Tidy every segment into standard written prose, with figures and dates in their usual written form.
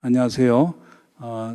안녕하세요.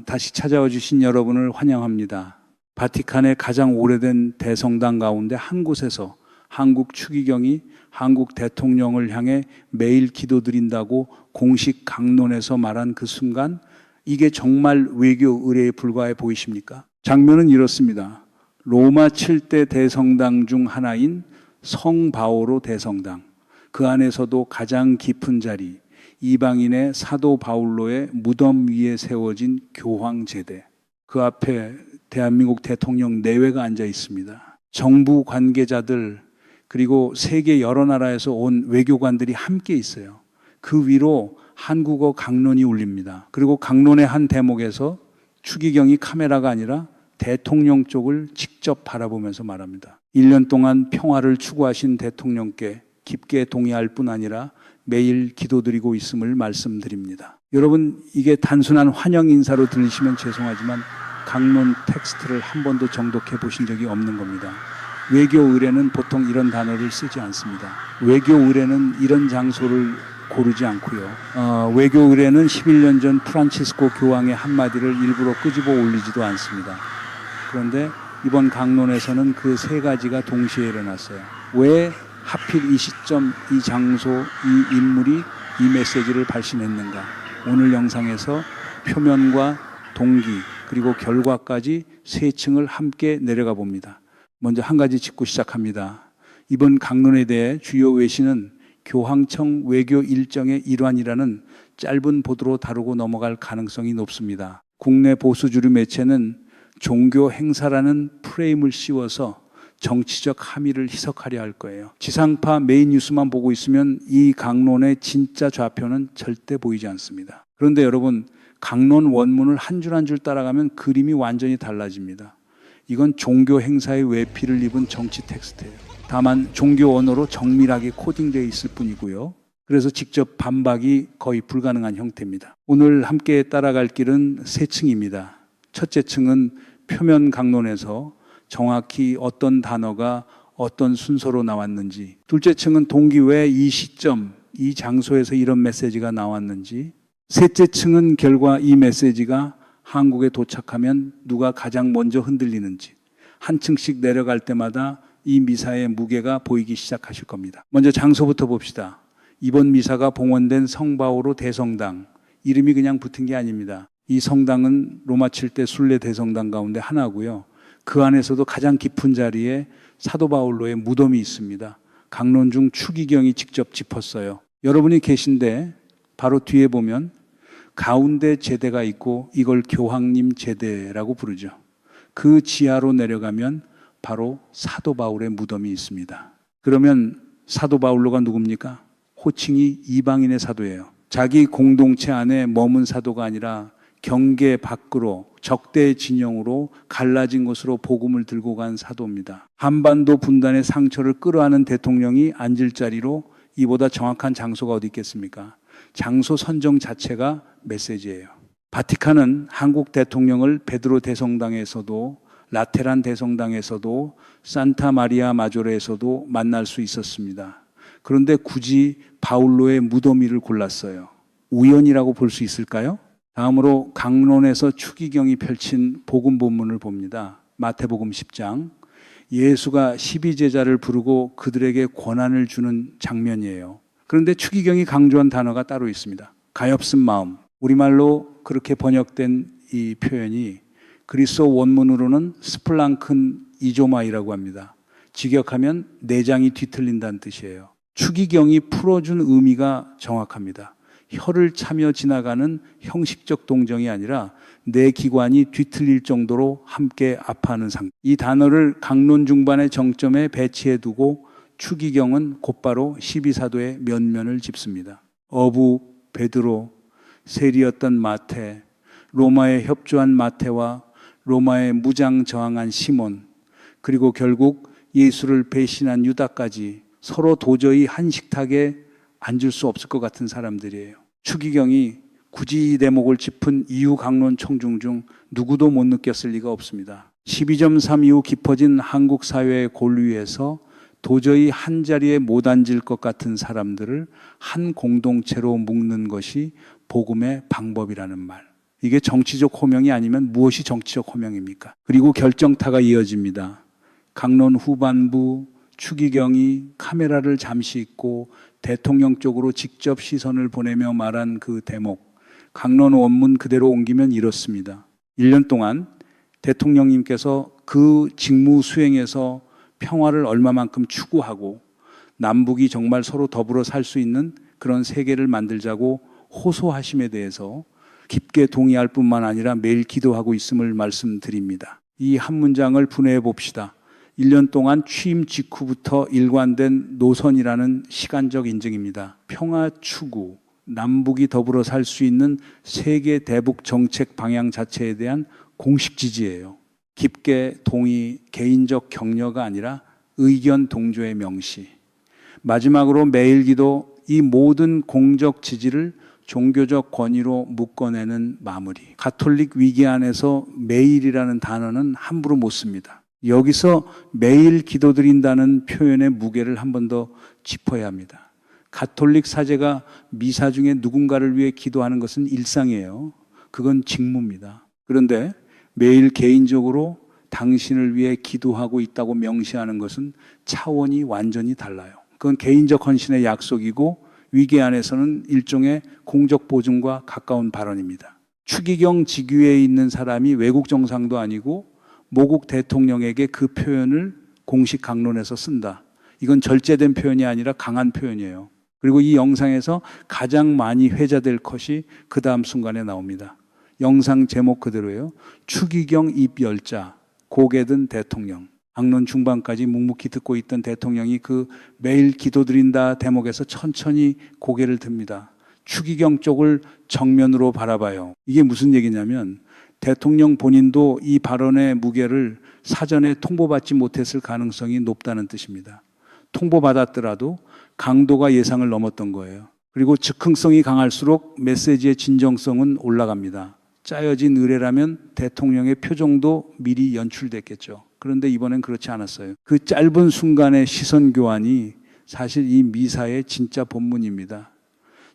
다시 찾아와 주신 여러분을 환영합니다. 바티칸의 가장 오래된 대성당 가운데 한 곳에서 한국 추기경이 한국 대통령을 향해 매일 기도드린다고 공식 강론에서 말한 그 순간, 이게 정말 외교 의례에 불과해 보이십니까? 장면은 이렇습니다. 로마 7대 대성당 중 하나인 성 바오로 대성당, 그 안에서도 가장 깊은 자리, 이방인의 사도 바울로의 무덤 위에 세워진 교황제대, 그 앞에 대한민국 대통령 내외가 앉아 있습니다. 정부 관계자들, 그리고 세계 여러 나라에서 온 외교관들이 함께 있어요. 그 위로 한국어 강론이 울립니다. 그리고 강론의 한 대목에서 추기경이 카메라가 아니라 대통령 쪽을 직접 바라보면서 말합니다. 1년 동안 평화를 추구하신 대통령께 깊게 동의할 뿐 아니라 매일 기도드리고 있음을 말씀드립니다. 여러분, 이게 단순한 환영 인사로 들리시면 죄송하지만 강론 텍스트를 한 번도 정독해 보신 적이 없는 겁니다. 외교 의례는 보통 이런 단어를 쓰지 않습니다. 외교 의례는 이런 장소를 고르지 않고요. 외교 의례는 11년 전 프란치스코 교황의 한마디를 일부러 끄집어 올리지도 않습니다. 그런데 이번 강론에서는 그 세 가지가 동시에 일어났어요. 왜 하필 이 시점, 이 장소, 이 인물이 이 메시지를 발신했는가? 오늘 영상에서 표면과 동기, 그리고 결과까지 세 층을 함께 내려가 봅니다. 먼저 한 가지 짚고 시작합니다. 이번 강론에 대해 주요 외신은 교황청 외교 일정의 일환이라는 짧은 보도로 다루고 넘어갈 가능성이 높습니다. 국내 보수주류 매체는 종교 행사라는 프레임을 씌워서 정치적 함의를 희석하려 할 거예요. 지상파 메인 뉴스만 보고 있으면 이 강론의 진짜 좌표는 절대 보이지 않습니다. 그런데 여러분, 강론 원문을 한 줄 한 줄 따라가면 그림이 완전히 달라집니다. 이건 종교 행사의 외피를 입은 정치 텍스트예요. 다만 종교 언어로 정밀하게 코딩되어 있을 뿐이고요. 그래서 직접 반박이 거의 불가능한 형태입니다. 오늘 함께 따라갈 길은 세 층입니다. 첫째 층은 표면 강론에서 정확히 어떤 단어가 어떤 순서로 나왔는지, 둘째 층은 동기 왜 이 시점, 이 장소에서 이런 메시지가 나왔는지, 셋째 층은 결과 이 메시지가 한국에 도착하면 누가 가장 먼저 흔들리는지, 한 층씩 내려갈 때마다 이 미사의 무게가 보이기 시작하실 겁니다. 먼저 장소부터 봅시다. 이번 미사가 봉헌된 성바오로 대성당, 이름이 그냥 붙은 게 아닙니다. 이 성당은 로마 7대 순례 대성당 가운데 하나고요. 그 안에서도 가장 깊은 자리에 사도 바울로의 무덤이 있습니다. 강론 중 추기경이 직접 짚었어요. 여러분이 계신데 바로 뒤에 보면 가운데 제대가 있고 이걸 교황님 제대라고 부르죠. 그 지하로 내려가면 바로 사도 바울의 무덤이 있습니다. 그러면 사도 바울로가 누굽니까? 호칭이 이방인의 사도예요. 자기 공동체 안에 머문 사도가 아니라 경계 밖으로 적대 진영으로 갈라진 곳으로 복음을 들고 간 사도입니다. 한반도 분단의 상처를 끌어안은 대통령이 앉을 자리로 이보다 정확한 장소가 어디 있겠습니까? 장소 선정 자체가 메시지예요. 바티칸은 한국 대통령을 베드로 대성당에서도 라테란 대성당에서도 산타 마리아 마조레에서도 만날 수 있었습니다. 그런데 굳이 바울로의 무덤 위를 골랐어요. 우연이라고 볼 수 있을까요? 다음으로 강론에서 추기경이 펼친 복음 본문을 봅니다. 마태복음 10장. 예수가 12제자를 부르고 그들에게 권한을 주는 장면이에요. 그런데 추기경이 강조한 단어가 따로 있습니다. 가엾은 마음. 우리말로 그렇게 번역된 이 표현이 그리스어 원문으로는 스플랑큰 이조마이라고 합니다. 직역하면 내장이 뒤틀린다는 뜻이에요. 추기경이 풀어준 의미가 정확합니다. 혀를 차며 지나가는 형식적 동정이 아니라 내 기관이 뒤틀릴 정도로 함께 아파하는 상태. 이 단어를 강론 중반의 정점에 배치해 두고 추기경은 곧바로 12사도의 면면을 짚습니다. 어부 베드로, 세리였던 마태, 로마에 협조한 마태와 로마에 무장 저항한 시몬, 그리고 결국 예수를 배신한 유다까지 서로 도저히 한 식탁에 앉을 수 없을 것 같은 사람들이에요. 추기경이 굳이 이 대목을 짚은 이후 강론 청중 중 누구도 못 느꼈을 리가 없습니다. 12.3 이후 깊어진 한국 사회의 골위에서 도저히 한 자리에 못 앉을 것 같은 사람들을 한 공동체로 묶는 것이 복음의 방법이라는 말. 이게 정치적 호명이 아니면 무엇이 정치적 호명입니까? 그리고 결정타가 이어집니다. 강론 후반부 추기경이 카메라를 잠시 잊고 대통령 쪽으로 직접 시선을 보내며 말한 그 대목. 강론 원문 그대로 옮기면 이렇습니다. 1년 동안 대통령님께서 그 직무 수행에서 평화를 얼마만큼 추구하고 남북이 정말 서로 더불어 살 수 있는 그런 세계를 만들자고 호소하심에 대해서 깊게 동의할 뿐만 아니라 매일 기도하고 있음을 말씀드립니다. 이 한 문장을 분해해 봅시다. 1년 동안 취임 직후부터 일관된 노선이라는 시간적 인증입니다. 평화 추구, 남북이 더불어 살 수 있는 세계 대북 정책 방향 자체에 대한 공식 지지예요. 깊게 동의, 개인적 격려가 아니라 의견 동조의 명시. 마지막으로 매일 기도, 이 모든 공적 지지를 종교적 권위로 묶어내는 마무리. 가톨릭 위기 안에서 매일이라는 단어는 함부로 못 씁니다. 여기서 매일 기도드린다는 표현의 무게를 한 번 더 짚어야 합니다. 가톨릭 사제가 미사 중에 누군가를 위해 기도하는 것은 일상이에요. 그건 직무입니다. 그런데 매일 개인적으로 당신을 위해 기도하고 있다고 명시하는 것은 차원이 완전히 달라요. 그건 개인적 헌신의 약속이고 위기 안에서는 일종의 공적 보증과 가까운 발언입니다. 추기경 직위에 있는 사람이 외국 정상도 아니고 모국 대통령에게 그 표현을 공식 강론에서 쓴다. 이건 절제된 표현이 아니라 강한 표현이에요. 그리고 이 영상에서 가장 많이 회자될 컷이 그 다음 순간에 나옵니다. 영상 제목 그대로예요. 추기경 입 열자, 고개 든 대통령. 강론 중반까지 묵묵히 듣고 있던 대통령이 그 매일 기도드린다 대목에서 천천히 고개를 듭니다. 추기경 쪽을 정면으로 바라봐요. 이게 무슨 얘기냐면 대통령 본인도 이 발언의 무게를 사전에 통보받지 못했을 가능성이 높다는 뜻입니다. 통보받았더라도 강도가 예상을 넘었던 거예요. 그리고 즉흥성이 강할수록 메시지의 진정성은 올라갑니다. 짜여진 의뢰라면 대통령의 표정도 미리 연출됐겠죠. 그런데 이번엔 그렇지 않았어요. 그 짧은 순간의 시선 교환이 사실 이 미사의 진짜 본문입니다.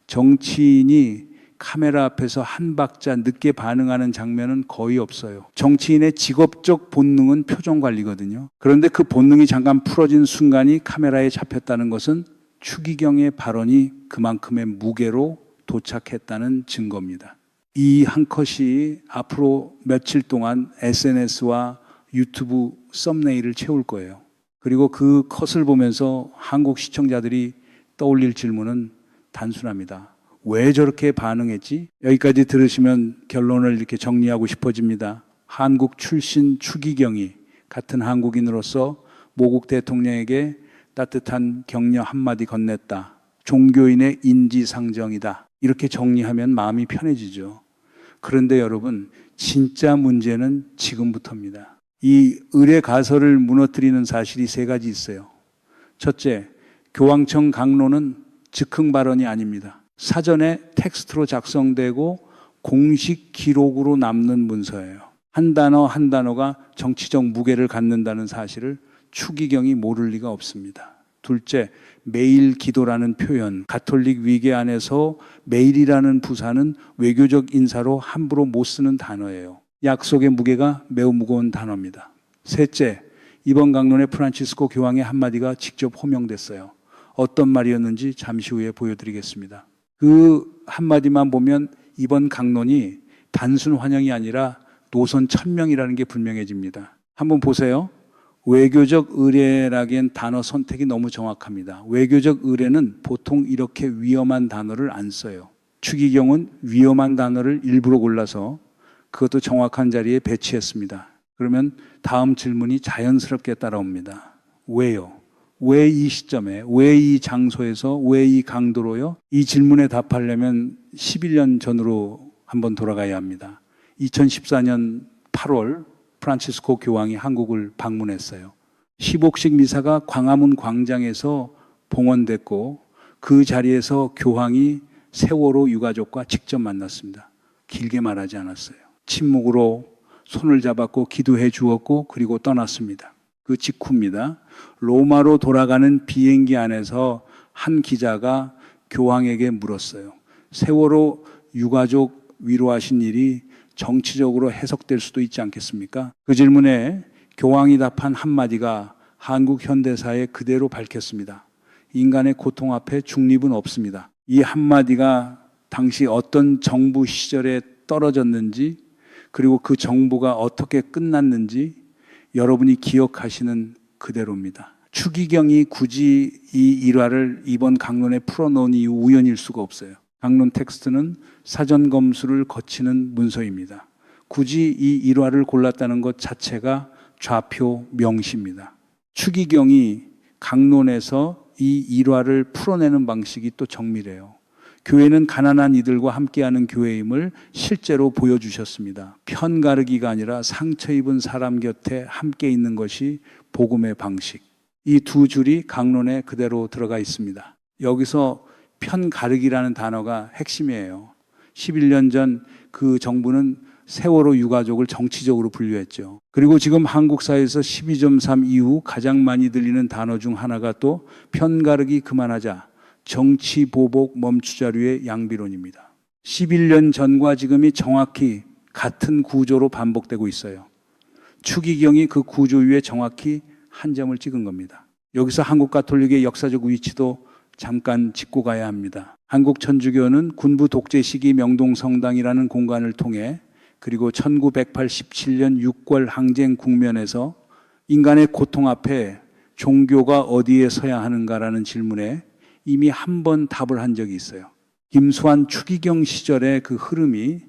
정치인이 카메라 앞에서 한 박자 늦게 반응하는 장면은 거의 없어요. 정치인의 직업적 본능은 표정 관리거든요. 그런데 그 본능이 잠깐 풀어진 순간이 카메라에 잡혔다는 것은 추기경의 발언이 그만큼의 무게로 도착했다는 증거입니다. 이 한 컷이 앞으로 며칠 동안 SNS와 유튜브 썸네일을 채울 거예요. 그리고 그 컷을 보면서 한국 시청자들이 떠올릴 질문은 단순합니다. 왜 저렇게 반응했지? 여기까지 들으시면 결론을 이렇게 정리하고 싶어집니다. 한국 출신 추기경이 같은 한국인으로서 모국 대통령에게 따뜻한 격려 한마디 건넸다. 종교인의 인지상정이다. 이렇게 정리하면 마음이 편해지죠. 그런데 여러분, 진짜 문제는 지금부터입니다. 이 의례 가설을 무너뜨리는 사실이 세 가지 있어요. 첫째, 교황청 강론은 즉흥 발언이 아닙니다. 사전에 텍스트로 작성되고 공식 기록으로 남는 문서예요. 한 단어 한 단어가 정치적 무게를 갖는다는 사실을 추기경이 모를 리가 없습니다. 둘째, 매일 기도라는 표현, 가톨릭 위계 안에서 매일이라는 부사는 외교적 인사로 함부로 못 쓰는 단어예요. 약속의 무게가 매우 무거운 단어입니다. 셋째, 이번 강론의 프란치스코 교황의 한마디가 직접 호명됐어요. 어떤 말이었는지 잠시 후에 보여드리겠습니다. 그 한마디만 보면 이번 강론이 단순 환영이 아니라 노선 천명이라는 게 분명해집니다. 한번 보세요. 외교적 의례라기엔 단어 선택이 너무 정확합니다. 외교적 의례는 보통 이렇게 위험한 단어를 안 써요. 추기경은 위험한 단어를 일부러 골라서 그것도 정확한 자리에 배치했습니다. 그러면 다음 질문이 자연스럽게 따라옵니다. 왜요? 왜 이 시점에, 왜 이 장소에서, 왜 이 강도로요? 이 질문에 답하려면 11년 전으로 한번 돌아가야 합니다. 2014년 8월 프란치스코 교황이 한국을 방문했어요. 10옥식 미사가 광화문 광장에서 봉헌됐고 그 자리에서 교황이 세월호 유가족과 직접 만났습니다. 길게 말하지 않았어요. 침묵으로 손을 잡았고 기도해 주었고 그리고 떠났습니다. 그 직후입니다. 로마로 돌아가는 비행기 안에서 한 기자가 교황에게 물었어요. 세월호 유가족 위로하신 일이 정치적으로 해석될 수도 있지 않겠습니까? 그 질문에 교황이 답한 한마디가 한국 현대사에 그대로 밝혔습니다. 인간의 고통 앞에 중립은 없습니다. 이 한마디가 당시 어떤 정부 시절에 떨어졌는지, 그리고 그 정부가 어떻게 끝났는지 여러분이 기억하시는 그대로입니다. 추기경이 굳이 이 일화를 이번 강론에 풀어놓은 이유 우연일 수가 없어요. 강론 텍스트는 사전 검수를 거치는 문서입니다. 굳이 이 일화를 골랐다는 것 자체가 좌표 명시입니다. 추기경이 강론에서 이 일화를 풀어내는 방식이 또 정밀해요. 교회는 가난한 이들과 함께하는 교회임을 실제로 보여주셨습니다. 편가르기가 아니라 상처 입은 사람 곁에 함께 있는 것이 복음의 방식. 이 두 줄이 강론에 그대로 들어가 있습니다. 여기서 편가르기라는 단어가 핵심이에요. 11년 전 그 정부는 세월호 유가족을 정치적으로 분류했죠. 그리고 지금 한국 사회에서 12.3 이후 가장 많이 들리는 단어 중 하나가 또 편가르기 그만하자, 정치 보복 멈추자류의 양비론입니다. 11년 전과 지금이 정확히 같은 구조로 반복되고 있어요. 추기경이 그 구조 위에 정확히 한 점을 찍은 겁니다. 여기서 한국 가톨릭의 역사적 위치도 잠깐 짚고 가야 합니다. 한국 천주교는 군부 독재 시기 명동성당이라는 공간을 통해 그리고 1987년 6월 항쟁 국면에서 인간의 고통 앞에 종교가 어디에 서야 하는가라는 질문에 이미 한 번 답을 한 적이 있어요. 김수환 추기경 시절의 그 흐름이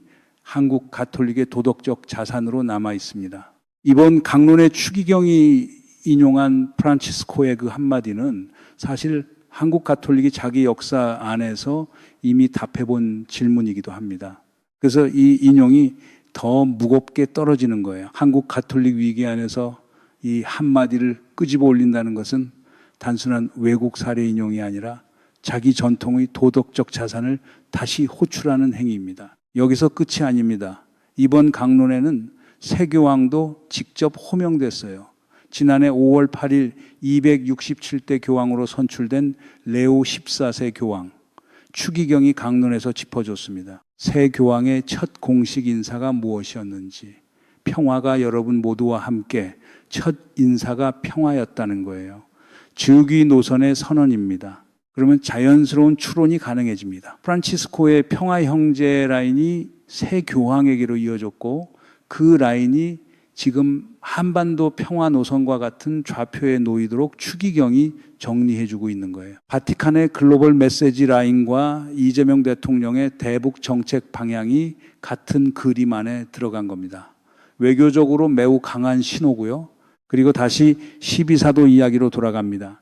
한국 가톨릭의 도덕적 자산으로 남아 있습니다. 이번 강론의 추기경이 인용한 프란치스코의 그 한마디는 사실 한국 가톨릭이 자기 역사 안에서 이미 답해본 질문이기도 합니다. 그래서 이 인용이 더 무겁게 떨어지는 거예요. 한국 가톨릭 위기 안에서 이 한마디를 끄집어 올린다는 것은 단순한 외국 사례 인용이 아니라 자기 전통의 도덕적 자산을 다시 호출하는 행위입니다. 여기서 끝이 아닙니다. 이번 강론에는 새 교황도 직접 호명됐어요. 지난해 5월 8일 267대 교황으로 선출된 레오 14세 교황, 추기경이 강론에서 짚어줬습니다. 새 교황의 첫 공식 인사가 무엇이었는지, 평화가 여러분 모두와 함께 첫 인사가 평화였다는 거예요. 즉위 노선의 선언입니다. 그러면 자연스러운 추론이 가능해집니다. 프란치스코의 평화 형제 라인이 새 교황에게로 이어졌고 그 라인이 지금 한반도 평화 노선과 같은 좌표에 놓이도록 추기경이 정리해주고 있는 거예요. 바티칸의 글로벌 메시지 라인과 이재명 대통령의 대북 정책 방향이 같은 그림 안에 들어간 겁니다. 외교적으로 매우 강한 신호고요. 그리고 다시 12사도 이야기로 돌아갑니다.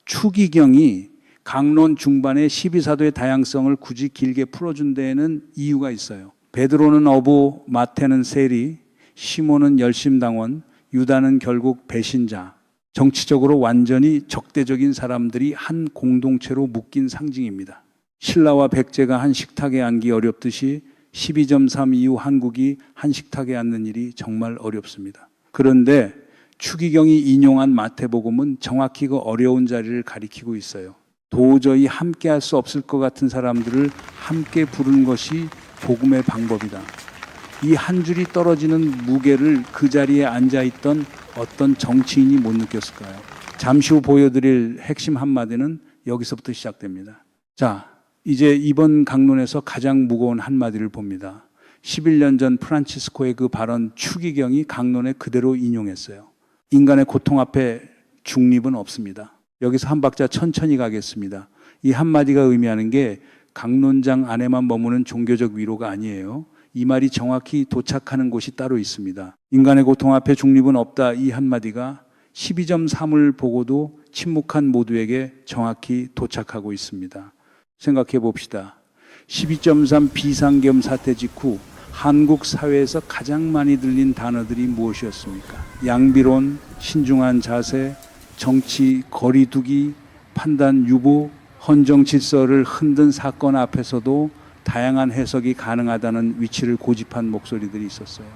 추기경이 강론 중반에 12사도의 다양성을 굳이 길게 풀어준 데에는 이유가 있어요. 베드로는 어부, 마태는 세리, 시몬은 열심당원, 유다는 결국 배신자. 정치적으로 완전히 적대적인 사람들이 한 공동체로 묶인 상징입니다. 신라와 백제가 한 식탁에 앉기 어렵듯이 12.3 이후 한국이 한 식탁에 앉는 일이 정말 어렵습니다. 그런데 추기경이 인용한 마태복음은 정확히 그 어려운 자리를 가리키고 있어요. 도저히 함께 할 수 없을 것 같은 사람들을 함께 부르는 것이 복음의 방법이다. 이 한 줄이 떨어지는 무게를 그 자리에 앉아있던 어떤 정치인이 못 느꼈을까요? 잠시 후 보여드릴 핵심 한마디는 여기서부터 시작됩니다. 자, 이제 이번 강론에서 가장 무거운 한마디를 봅니다. 11년 전 프란치스코의 그 발언 추기경이 강론에 그대로 인용했어요. 인간의 고통 앞에 중립은 없습니다. 여기서 한 박자 천천히 가겠습니다. 이 한마디가 의미하는 게 강론장 안에만 머무는 종교적 위로가 아니에요. 이 말이 정확히 도착하는 곳이 따로 있습니다. 인간의 고통 앞에 중립은 없다. 이 한마디가 12.3을 보고도 침묵한 모두에게 정확히 도착하고 있습니다. 생각해 봅시다. 12.3 비상계엄 사태 직후 한국 사회에서 가장 많이 들린 단어들이 무엇이었습니까? 양비론, 신중한 자세, 정치 거리두기, 판단 유보, 헌정 질서를 흔든 사건 앞에서도 다양한 해석이 가능하다는 위치를 고집한 목소리들이 있었어요.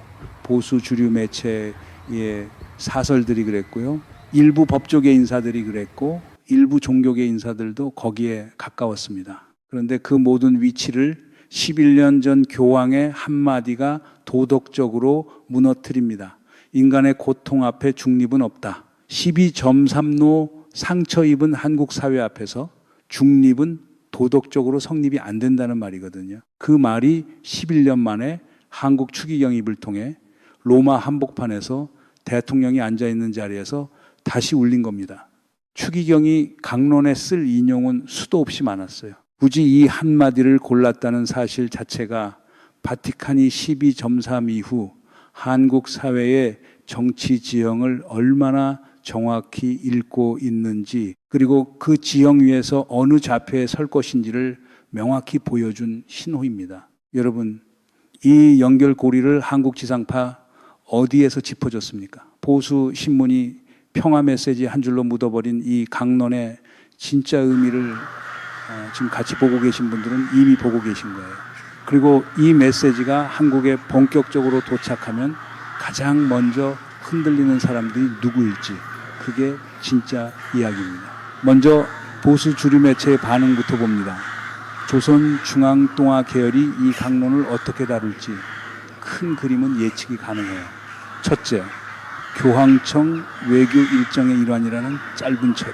보수 주류 매체의 사설들이 그랬고요. 일부 법조계 인사들이 그랬고 일부 종교계 인사들도 거기에 가까웠습니다. 그런데 그 모든 위치를 11년 전 교황의 한마디가 도덕적으로 무너뜨립니다. 인간의 고통 앞에 중립은 없다. 12.3로 상처 입은 한국 사회 앞에서 중립은 도덕적으로 성립이 안 된다는 말이거든요. 그 말이 11년 만에 한국 추기경입을 통해 로마 한복판에서 대통령이 앉아있는 자리에서 다시 울린 겁니다. 추기경이 강론에 쓸 인용은 수도 없이 많았어요. 굳이 이 한마디를 골랐다는 사실 자체가 바티칸이 12.3 이후 한국 사회의 정치 지형을 얼마나 정확히 읽고 있는지, 그리고 그 지형 위에서 어느 좌표에 설 것인지를 명확히 보여준 신호입니다. 여러분, 이 연결고리를 한국지상파 어디에서 짚어줬습니까? 보수 신문이 평화 메시지 한 줄로 묻어버린 이 강론의 진짜 의미를 지금 같이 보고 계신 분들은 이미 보고 계신 거예요. 그리고 이 메시지가 한국에 본격적으로 도착하면 가장 먼저 흔들리는 사람들이 누구일지, 그게 진짜 이야기입니다. 먼저 보수 주류 매체의 반응부터 봅니다. 조선중앙동아 계열이 이 강론을 어떻게 다룰지 큰 그림은 예측이 가능해요. 첫째, 교황청 외교 일정의 일환이라는 짧은 처리.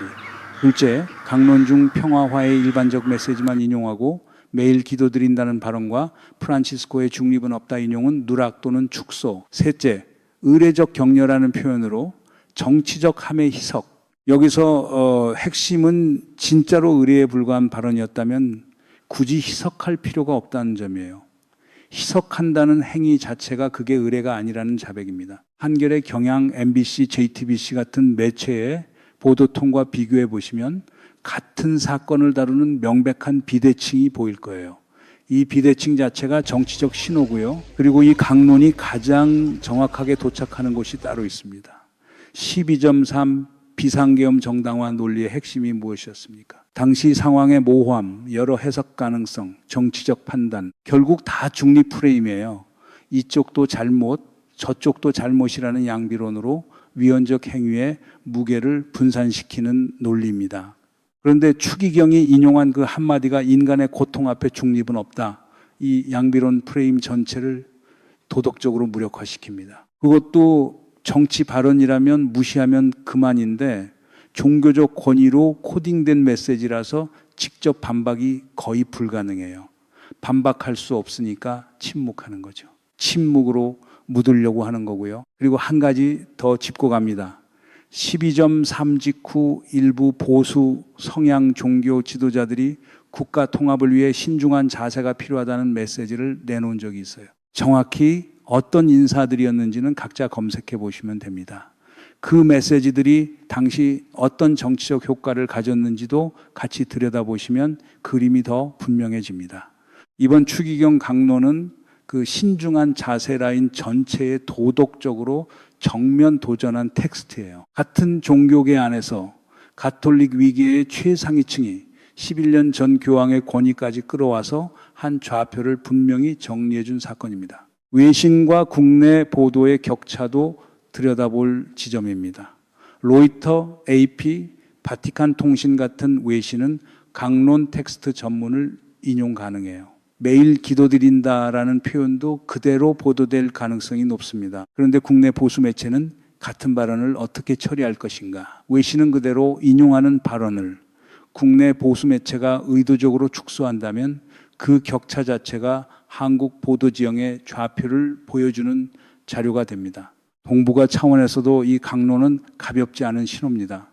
둘째, 강론 중 평화화의 일반적 메시지만 인용하고 매일 기도드린다는 발언과 프란치스코의 중립은 없다 인용은 누락 또는 축소. 셋째, 의례적 격려라는 표현으로 정치적 함의 희석. 여기서 핵심은 진짜로 의례에 불과한 발언이었다면 굳이 희석할 필요가 없다는 점이에요. 희석한다는 행위 자체가 그게 의례가 아니라는 자백입니다. 한겨레, 경향, MBC, JTBC 같은 매체의 보도통과 비교해 보시면 같은 사건을 다루는 명백한 비대칭이 보일 거예요. 이 비대칭 자체가 정치적 신호고요. 그리고 이 강론이 가장 정확하게 도착하는 곳이 따로 있습니다. 12.3 비상계엄 정당화 논리의 핵심이 무엇이었습니까? 당시 상황의 모호함, 여러 해석 가능성, 정치적 판단, 결국 다 중립 프레임이에요. 이쪽도 잘못, 저쪽도 잘못이라는 양비론으로 위헌적 행위의 무게를 분산시키는 논리입니다. 그런데 추기경이 인용한 그 한마디가 인간의 고통 앞에 중립은 없다. 이 양비론 프레임 전체를 도덕적으로 무력화시킵니다. 그것도 정치 발언이라면 무시하면 그만인데 종교적 권위로 코딩된 메시지라서 직접 반박이 거의 불가능해요. 반박할 수 없으니까 침묵하는 거죠. 침묵으로 묻으려고 하는 거고요. 그리고 한 가지 더 짚고 갑니다. 12.3 직후 일부 보수 성향 종교 지도자들이 국가 통합을 위해 신중한 자세가 필요하다는 메시지를 내놓은 적이 있어요. 정확히 어떤 인사들이었는지는 각자 검색해 보시면 됩니다. 그 메시지들이 당시 어떤 정치적 효과를 가졌는지도 같이 들여다보시면 그림이 더 분명해집니다. 이번 추기경 강론은 그 신중한 자세 라인 전체에 도덕적으로 정면 도전한 텍스트예요. 같은 종교계 안에서 가톨릭 위기의 최상위층이 11년 전 교황의 권위까지 끌어와서 한 좌표를 분명히 정리해 준 사건입니다. 외신과 국내 보도의 격차도 들여다볼 지점입니다. 로이터, AP, 바티칸 통신 같은 외신은 강론 텍스트 전문을 인용 가능해요. 매일 기도드린다라는 표현도 그대로 보도될 가능성이 높습니다. 그런데 국내 보수 매체는 같은 발언을 어떻게 처리할 것인가? 외신은 그대로 인용하는 발언을 국내 보수 매체가 의도적으로 축소한다면 그 격차 자체가 한국 보도 지형의 좌표를 보여주는 자료가 됩니다. 동북아 차원에서도 이 강론은 가볍지 않은 신호입니다.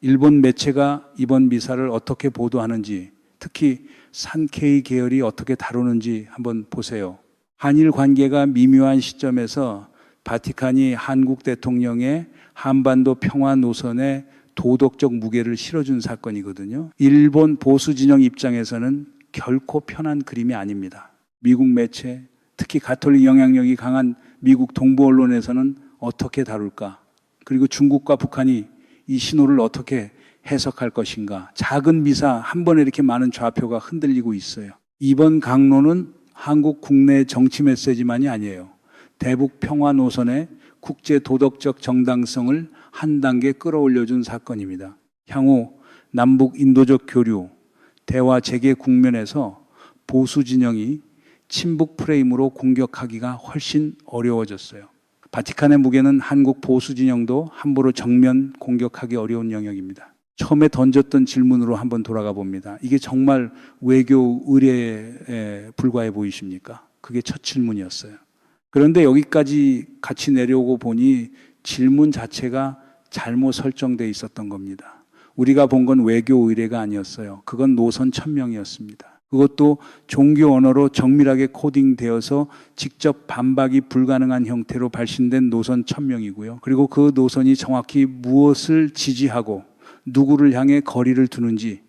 일본 매체가 이번 미사를 어떻게 보도하는지, 특히 산케이 계열이 어떻게 다루는지 한번 보세요. 한일 관계가 미묘한 시점에서 바티칸이 한국 대통령의 한반도 평화 노선에 도덕적 무게를 실어준 사건이거든요. 일본 보수 진영 입장에서는 결코 편한 그림이 아닙니다. 미국 매체, 특히 가톨릭 영향력이 강한 미국 동부 언론에서는 어떻게 다룰까? 그리고 중국과 북한이 이 신호를 어떻게 해석할 것인가? 작은 미사 한 번에 이렇게 많은 좌표가 흔들리고 있어요. 이번 강론은 한국 국내 정치 메시지만이 아니에요. 대북 평화 노선의 국제 도덕적 정당성을 한 단계 끌어올려준 사건입니다. 향후 남북 인도적 교류, 대화 재개 국면에서 보수 진영이 친북 프레임으로 공격하기가 훨씬 어려워졌어요. 바티칸의 무게는 한국 보수 진영도 함부로 정면 공격하기 어려운 영역입니다. 처음에 던졌던 질문으로 한번 돌아가 봅니다. 이게 정말 외교 의례에 불과해 보이십니까? 그게 첫 질문이었어요. 그런데 여기까지 같이 내려오고 보니 질문 자체가 잘못 설정돼 있었던 겁니다. 우리가 본 건 외교 의례가 아니었어요. 그건 노선 천명이었습니다. 그것도 종교 언어로 정밀하게 코딩되어서 직접 반박이 불가능한 형태로 발신된 노선 천명이고요. 그리고 그 노선이 정확히 무엇을 지지하고 누구를 향해 거리를 두는지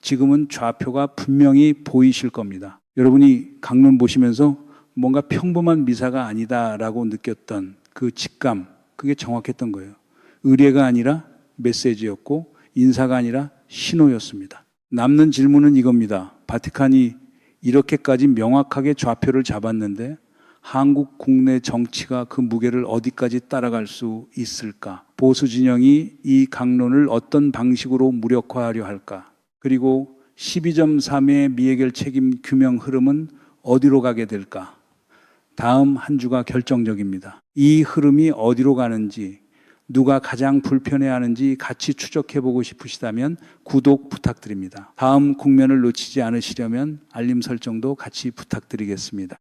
지금은 좌표가 분명히 보이실 겁니다. 여러분이 강론 보시면서 뭔가 평범한 미사가 아니다라고 느꼈던 그 직감, 그게 정확했던 거예요. 의례가 아니라 메시지였고 인사가 아니라 신호였습니다. 남는 질문은 이겁니다. 바티칸이 이렇게까지 명확하게 좌표를 잡았는데 한국 국내 정치가 그 무게를 어디까지 따라갈 수 있을까? 보수 진영이 이 강론을 어떤 방식으로 무력화하려 할까? 그리고 12.3의 미해결 책임 규명 흐름은 어디로 가게 될까? 다음 한 주가 결정적입니다. 이 흐름이 어디로 가는지, 누가 가장 불편해하는지 같이 추적해보고 싶으시다면 구독 부탁드립니다. 다음 국면을 놓치지 않으시려면 알림 설정도 같이 부탁드리겠습니다.